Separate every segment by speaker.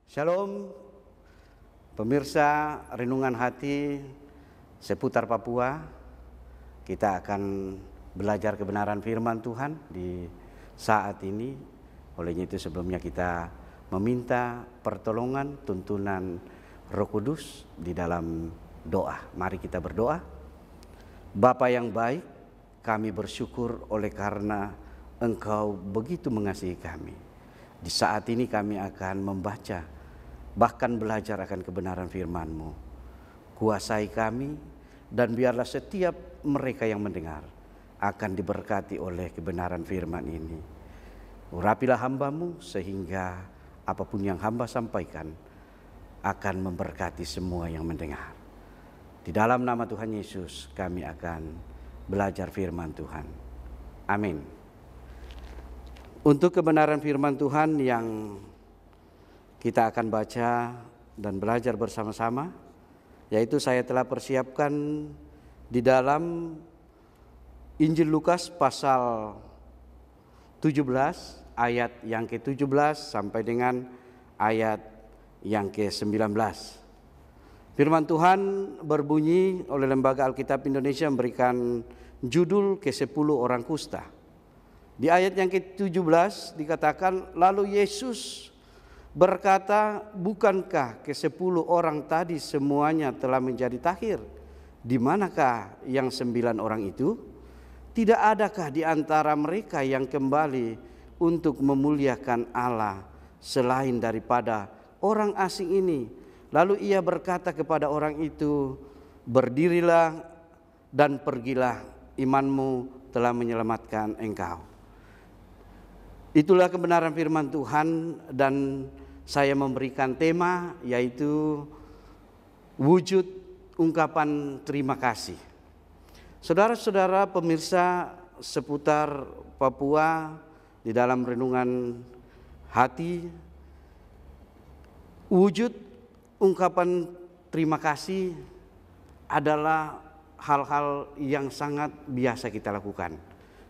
Speaker 1: Shalom, pemirsa Renungan Hati seputar Papua. Kita akan belajar kebenaran firman Tuhan di saat ini. Olehnya itu sebelumnya kita meminta pertolongan tuntunan Roh Kudus di dalam doa. Mari kita berdoa. Bapa yang baik, kami bersyukur oleh karena Engkau begitu mengasihi kami. Di saat ini kami akan membaca bahkan belajar akan kebenaran firman-Mu. Kuasai kami dan biarlah setiap mereka yang mendengar akan diberkati oleh kebenaran firman ini. Urapilah hamba-Mu sehingga apapun yang hamba sampaikan akan memberkati semua yang mendengar. Di dalam nama Tuhan Yesus kami akan belajar firman Tuhan. Amin. Untuk kebenaran firman Tuhan yang kita akan baca dan belajar bersama-sama, yaitu saya telah persiapkan di dalam Injil Lukas pasal 17 ayat yang ke-17 sampai dengan ayat yang ke-19. Firman Tuhan berbunyi oleh Lembaga Alkitab Indonesia memberikan judul ke-10 orang kusta. Di ayat yang ke-17 dikatakan, lalu Yesus berkata, bukankah ke-10 orang tadi semuanya telah menjadi tahir? Di manakah yang 9 orang itu? Tidak adakah di antara mereka yang kembali untuk memuliakan Allah selain daripada orang asing ini? Lalu ia berkata kepada orang itu, berdirilah dan pergilah, imanmu telah menyelamatkan engkau. Itulah kebenaran firman Tuhan, dan saya memberikan tema yaitu wujud ungkapan terima kasih. Saudara-saudara pemirsa seputar Papua, di dalam renungan hati, wujud ungkapan terima kasih adalah hal-hal yang sangat biasa kita lakukan.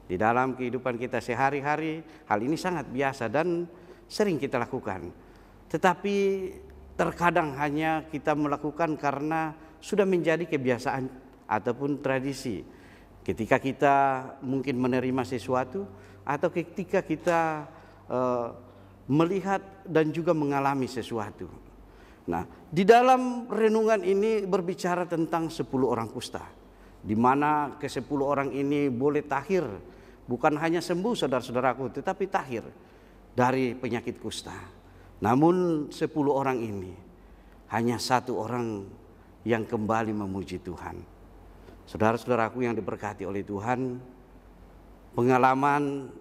Speaker 1: Di dalam kehidupan kita sehari-hari, hal ini sangat biasa dan sering kita lakukan. Tetapi terkadang hanya kita melakukan karena sudah menjadi kebiasaan ataupun tradisi. Ketika kita mungkin menerima sesuatu atau ketika kita melihat dan juga mengalami sesuatu. Nah, di dalam renungan ini berbicara tentang 10 orang kusta, di mana ke-10 orang ini boleh tahir. Bukan hanya sembuh saudara-saudaraku, tetapi tahir dari penyakit kusta. Namun 10 orang ini hanya 1 orang yang kembali memuji Tuhan. Saudara-saudaraku yang diberkati oleh Tuhan, pengalaman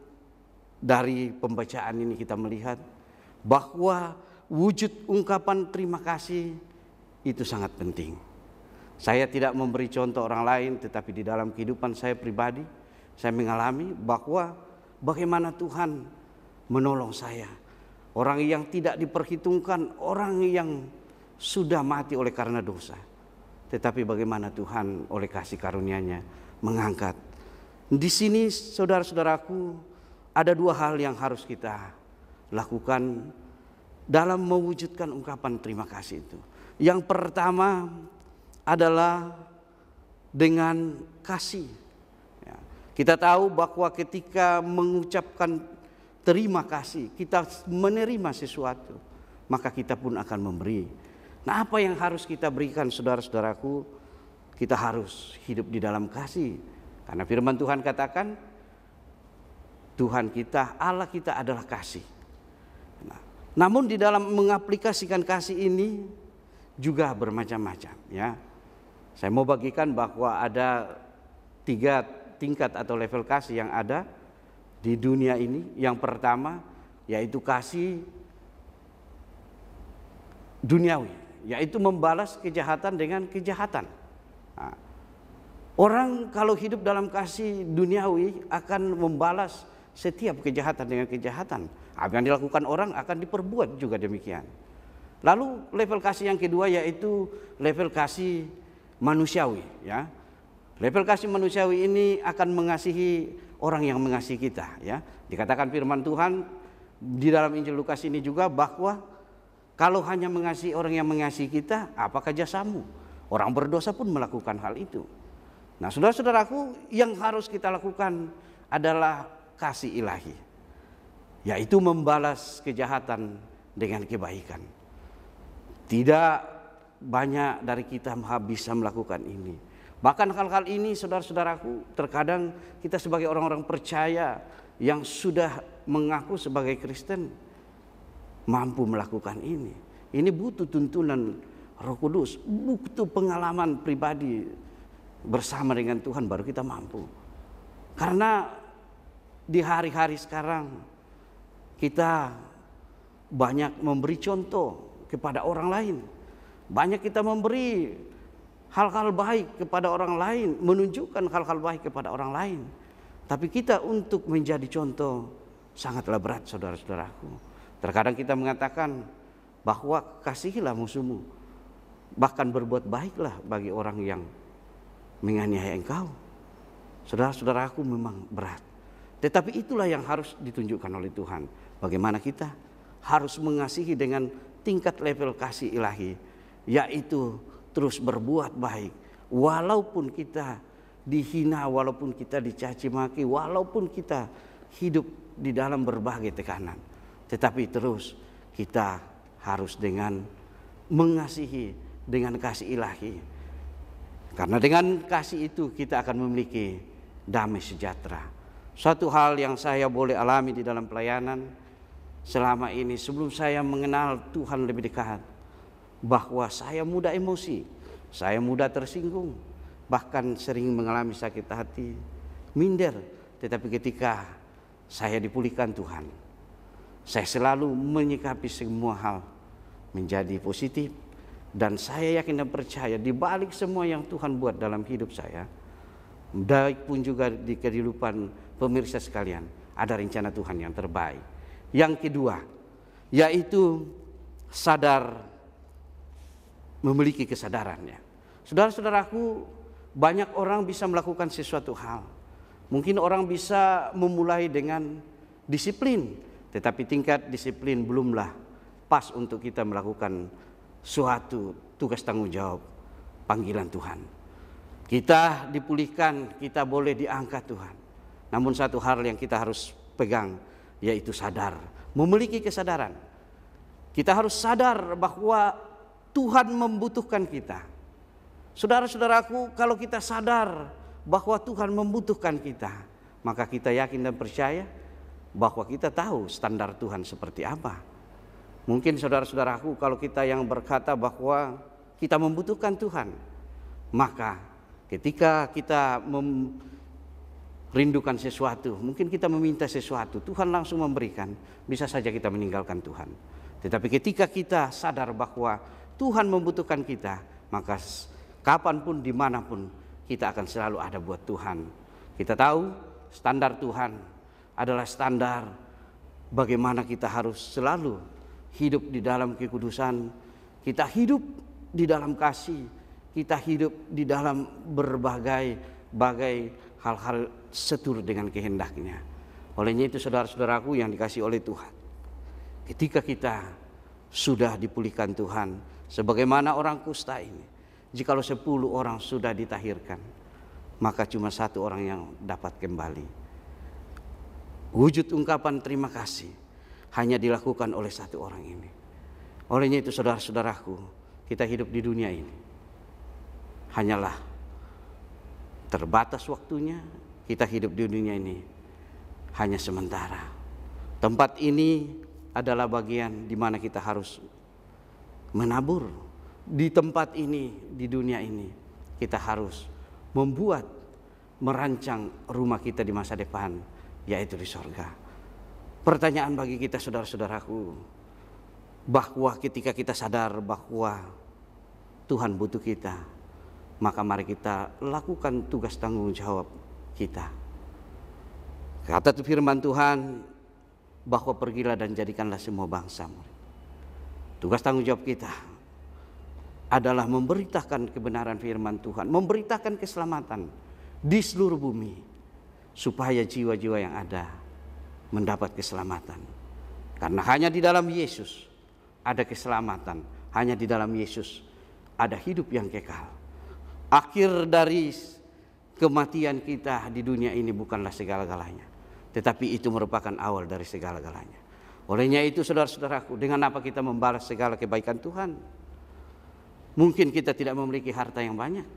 Speaker 1: dari pembacaan ini kita melihat bahwa wujud ungkapan terima kasih itu sangat penting. Saya tidak memberi contoh orang lain, tetapi di dalam kehidupan saya pribadi, saya mengalami bahwa bagaimana Tuhan menolong saya. Orang yang tidak diperhitungkan, orang yang sudah mati oleh karena dosa. Tetapi bagaimana Tuhan oleh kasih karunia-Nya mengangkat. Di sini saudara-saudaraku, ada 2 hal yang harus kita lakukan dalam mewujudkan ungkapan terima kasih itu. Yang pertama adalah dengan kasih. Kita tahu bahwa ketika mengucapkan terima kasih, kita menerima sesuatu, maka kita pun akan memberi. Nah, apa yang harus kita berikan saudara-saudaraku? Kita harus hidup di dalam kasih. Karena firman Tuhan katakan, Tuhan kita, Allah kita adalah kasih. Nah, namun di dalam mengaplikasikan kasih ini juga bermacam-macam, ya. Saya mau bagikan bahwa ada 3 tingkat atau level kasih yang ada di dunia ini. Yang pertama yaitu kasih duniawi, yaitu membalas kejahatan dengan kejahatan. Nah, orang kalau hidup dalam kasih duniawi akan membalas setiap kejahatan dengan kejahatan. Apa yang dilakukan orang akan diperbuat juga demikian. Lalu level kasih yang kedua yaitu level kasih manusiawi, ya. Level kasih manusiawi ini akan mengasihi orang yang mengasihi kita, ya. Dikatakan firman Tuhan di dalam Injil Lukas ini juga bahwa Kalau hanya mengasihi orang yang mengasihi kita, apakah jasamu? Orang berdosa pun melakukan hal itu. Nah, saudara-saudaraku, yang harus kita lakukan adalah kasih ilahi, yaitu membalas kejahatan dengan kebaikan. Tidak banyak dari kita bisa melakukan ini. Bahkan hal-hal ini, saudara-saudaraku, terkadang kita sebagai orang-orang percaya yang sudah mengaku sebagai Kristen mampu melakukan ini. Ini butuh tuntunan Roh Kudus, butuh pengalaman pribadi bersama dengan Tuhan baru kita mampu. Karena di hari-hari sekarang kita banyak memberi contoh kepada orang lain. Banyak kita memberi hal-hal baik kepada orang lain, menunjukkan hal-hal baik kepada orang lain. Tapi kita untuk menjadi contoh sangatlah berat, saudara-saudaraku. Terkadang kita mengatakan bahwa kasihilah musuhmu, bahkan berbuat baiklah bagi orang yang menganiaya engkau. Saudara-saudaraku, memang berat. Tetapi itulah yang harus ditunjukkan oleh Tuhan. Bagaimana kita harus mengasihi dengan tingkat level kasih ilahi, yaitu terus berbuat baik. Walaupun kita dihina, walaupun kita dicaci maki, walaupun kita hidup di dalam berbagai tekanan. Tetapi terus kita harus dengan mengasihi dengan kasih ilahi. Karena dengan kasih itu kita akan memiliki damai sejahtera. Suatu hal yang saya boleh alami di dalam pelayanan selama ini sebelum saya mengenal Tuhan lebih dekat, bahwa saya mudah emosi, saya mudah tersinggung, bahkan sering mengalami sakit hati, minder. Tetapi ketika saya dipulihkan Tuhan, saya selalu menyikapi semua hal menjadi positif. Dan saya yakin dan percaya di balik semua yang Tuhan buat dalam hidup saya, baik pun juga di kehidupan pemirsa sekalian, ada rencana Tuhan yang terbaik. Yang kedua, yaitu sadar, memiliki kesadarannya. Saudara-saudaraku, banyak orang bisa melakukan sesuatu hal. Mungkin orang bisa memulai dengan disiplin, tetapi tingkat disiplin belumlah pas untuk kita melakukan suatu tugas tanggung jawab panggilan Tuhan. Kita dipulihkan, kita boleh diangkat Tuhan. Namun satu hal yang kita harus pegang, yaitu sadar, memiliki kesadaran. Kita harus sadar bahwa Tuhan membutuhkan kita. Saudara-saudaraku, kalau kita sadar bahwa Tuhan membutuhkan kita, maka kita yakin dan percaya bahwa kita tahu standar Tuhan seperti apa. Mungkin saudara-saudaraku, kalau kita yang berkata bahwa kita membutuhkan Tuhan, maka ketika kita merindukan sesuatu, mungkin kita meminta sesuatu, Tuhan langsung memberikan. Bisa saja kita meninggalkan Tuhan. Tetapi ketika kita sadar bahwa Tuhan membutuhkan kita, maka kapanpun, dimanapun, kita akan selalu ada buat Tuhan. Kita tahu standar Tuhan adalah standar bagaimana kita harus selalu hidup di dalam kekudusan, kita hidup di dalam kasih, kita hidup di dalam berbagai hal-hal seturut dengan kehendaknya. Olehnya itu saudara-saudaraku yang dikasihi oleh Tuhan, ketika kita sudah dipulihkan Tuhan, sebagaimana orang kusta ini, jikalau 10 orang sudah ditahirkan, maka cuma 1 orang yang dapat kembali. Wujud ungkapan terima kasih hanya dilakukan oleh 1 orang ini. Olehnya itu saudara-saudaraku, kita hidup di dunia ini hanyalah terbatas waktunya. Kita hidup di dunia ini hanya sementara. Tempat ini adalah bagian di mana kita harus menabur. Di tempat ini, di dunia ini, kita harus membuat, merancang rumah kita di masa depan, yaitu di sorga. Pertanyaan bagi kita saudara-saudaraku, bahwa ketika kita sadar bahwa Tuhan butuh kita, maka mari kita lakukan tugas tanggung jawab kita. Kata firman Tuhan bahwa pergilah dan jadikanlah semua bangsa murid. Tugas tanggung jawab kita adalah memberitakan kebenaran firman Tuhan, memberitakan keselamatan di seluruh bumi, supaya jiwa-jiwa yang ada mendapat keselamatan. Karena hanya di dalam Yesus ada keselamatan. Hanya di dalam Yesus ada hidup yang kekal. Akhir dari kematian kita di dunia ini bukanlah segala-galanya, tetapi itu merupakan awal dari segala-galanya. Olehnya itu saudara-saudaraku, dengan apa kita membalas segala kebaikan Tuhan? Mungkin kita tidak memiliki harta yang banyak,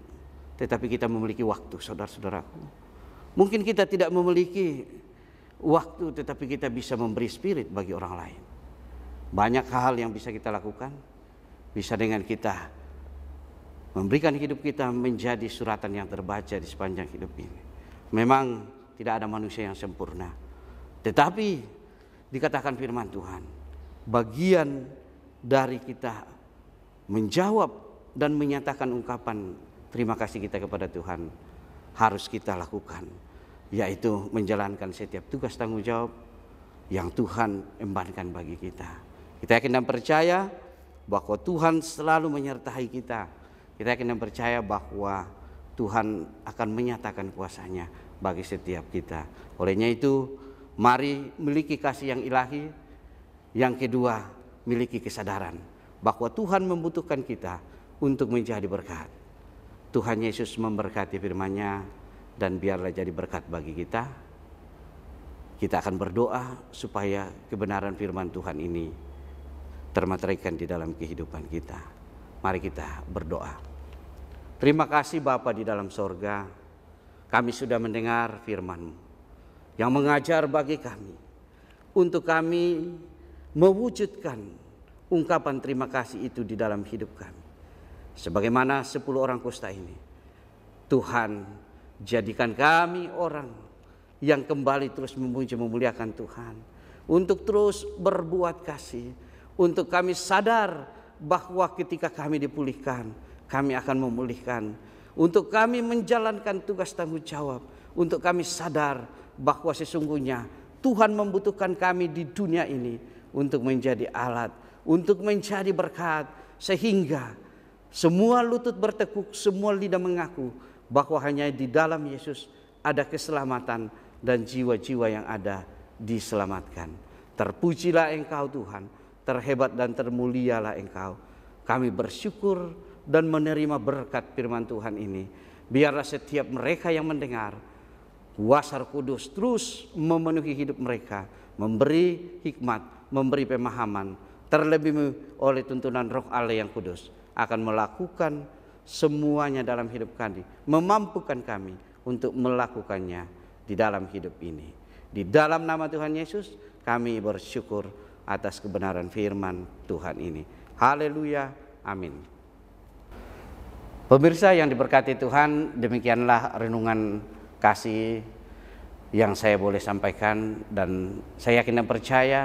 Speaker 1: tetapi kita memiliki waktu, saudara-saudaraku. Mungkin kita tidak memiliki waktu, tetapi kita bisa memberi spirit bagi orang lain. Banyak hal yang bisa kita lakukan. Bisa dengan kita memberikan hidup kita menjadi suratan yang terbaca di sepanjang hidup ini. Memang tidak ada manusia yang sempurna, tetapi dikatakan firman Tuhan, bagian dari kita menjawab dan menyatakan ungkapan terima kasih kita kepada Tuhan harus kita lakukan, yaitu menjalankan setiap tugas tanggung jawab yang Tuhan embankan bagi kita. Kita yakin dan percaya bahwa Tuhan selalu menyertai kita. Kita yakin dan percaya bahwa Tuhan akan menyatakan kuasa-Nya bagi setiap kita. Olehnya itu, mari miliki kasih yang ilahi. Yang kedua, miliki kesadaran bahwa Tuhan membutuhkan kita untuk menjadi berkat. Tuhan Yesus memberkati firman-Nya, dan biarlah jadi berkat bagi kita. Kita akan berdoa supaya kebenaran firman Tuhan ini termateraikan di dalam kehidupan kita. Mari kita berdoa. Terima kasih Bapa di dalam sorga, kami sudah mendengar firman-Mu yang mengajar bagi kami untuk kami mewujudkan ungkapan terima kasih itu di dalam hidup kami. Sebagaimana 10 orang kusta ini, Tuhan jadikan kami orang yang kembali terus memuji memuliakan Tuhan, untuk terus berbuat kasih, untuk kami sadar bahwa ketika kami dipulihkan, kami akan memulihkan, untuk kami menjalankan tugas tanggung jawab, untuk kami sadar bahwa sesungguhnya Tuhan membutuhkan kami di dunia ini untuk menjadi alat, untuk menjadi berkat, sehingga semua lutut bertekuk, semua lidah mengaku bahwa hanya di dalam Yesus ada keselamatan dan jiwa-jiwa yang ada diselamatkan. Terpujilah Engkau Tuhan, terhebat dan termulialah Engkau. Kami bersyukur dan menerima berkat firman Tuhan ini. Biarlah setiap mereka yang mendengar, kuasa Roh Kudus terus memenuhi hidup mereka, memberi hikmat, memberi pemahaman, terlebih oleh tuntunan Roh Allah yang kudus akan melakukan semuanya dalam hidup kami, memampukan kami untuk melakukannya di dalam hidup ini. Di dalam nama Tuhan Yesus kami bersyukur atas kebenaran firman Tuhan ini. Haleluya, amin. Pemirsa yang diberkati Tuhan, demikianlah renungan kasih yang saya boleh sampaikan, dan saya yakin dan percaya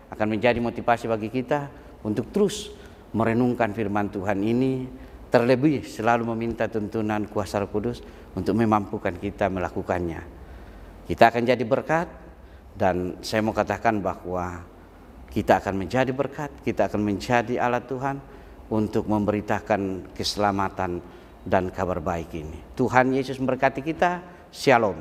Speaker 1: akan menjadi motivasi bagi kita untuk terus merenungkan firman Tuhan ini, terlebih selalu meminta tuntunan kuasa Roh Kudus untuk memampukan kita melakukannya. Kita akan jadi berkat, dan saya mau katakan bahwa kita akan menjadi berkat, kita akan menjadi alat Tuhan untuk memberitakan keselamatan dan kabar baik ini. Tuhan Yesus memberkati kita. Shalom.